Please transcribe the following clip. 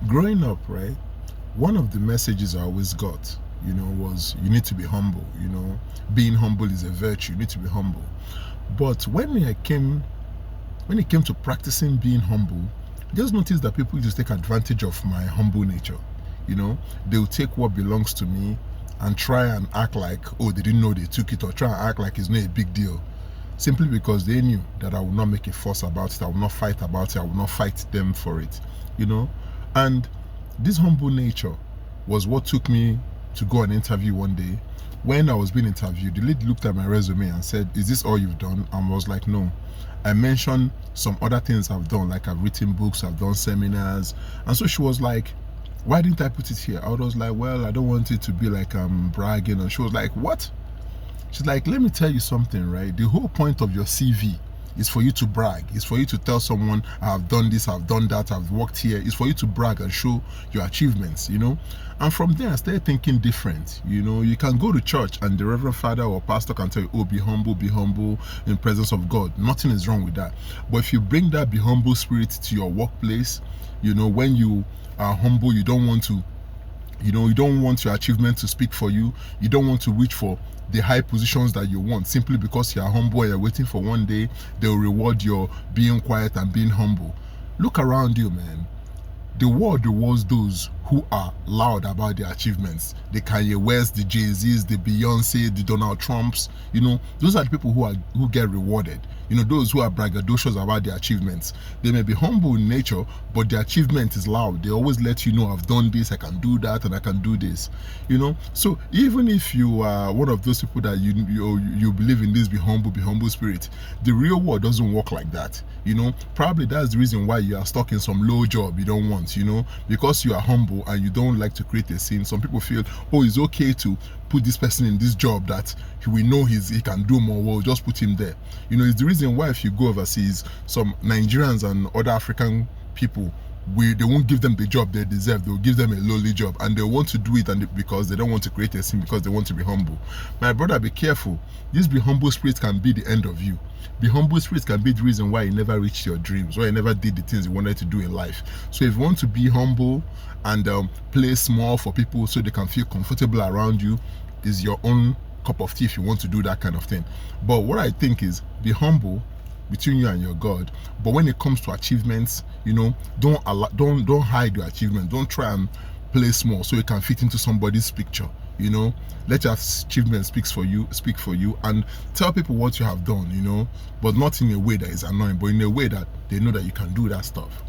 Growing up, right, one of the messages I always got, was you need to be humble. Being humble is a virtue. You need to be humble. But when it came to practicing being humble, I just noticed that people just take advantage of my humble nature. They'll take what belongs to me and try and act like, oh, they didn't know they took it, or try and act like it's not a big deal, simply because they knew that I would not make a fuss about it, I would not fight about it, I would not fight them for it. And this humble nature was what took me to go on an interview one day. When I was being interviewed, the lady looked at my resume and said, "Is this all you've done?" And I was like, "No." I mentioned some other things I've done, like I've written books, I've done seminars. And so she was like, "Why didn't I put it here?" I was like, "Well, I don't want it to be like I'm bragging." And she was like, "What?" She's like, "Let me tell you something, right? The whole point of your CV is for you to brag. It's for you to tell someone, I've done this, I've done that, I've worked here. It's for you to brag and show your achievements, And from there, I started thinking different. You can go to church and the Reverend Father or Pastor can tell you, oh, be humble in presence of God. Nothing is wrong with that. But if you bring that be humble spirit to your workplace, when you are humble, you don't want your achievement to speak for you. You don't want to reach for the high positions that you want simply because you are humble and you're waiting for one day they'll reward your being quiet and being humble. Look around you, man. The world rewards those who are loud about their achievements. The Kanye West, the Jay-Z's, the Beyonce, the Donald Trumps. Those are the people who get rewarded. Those who are braggadocious about their achievements. They may be humble in nature, but their achievement is loud. They always let you know, I've done this, I can do that, and I can do this. So even if you are one of those people that you believe in this be humble spirit, the real world doesn't work like that. Probably that's the reason why you are stuck in some low job you don't want, because you are humble and you don't like to create a scene. Some people feel, oh, it's okay to put this person in this job that we know he can do more, we'll just put him there. It's the reason why if you go overseas, some Nigerians and other African people, they won't give them the job they deserve. They'll give them a lowly job and they want to do it because they don't want to create a scene, because they want to be humble. My brother, be careful. This be humble spirit can be the end of you. The humble spirit can be the reason why you never reached your dreams, why you never did the things you wanted to do in life. So if you want to be humble and play small for people so they can feel comfortable around you, is your own cup of tea if you want to do that kind of thing. But what I think is, be humble between you and your God. But when it comes to achievements, don't hide your achievement. Don't try and play small so it can fit into somebody's picture. Let your achievement speak for you, and tell people what you have done, but not in a way that is annoying, but in a way that they know that you can do that stuff.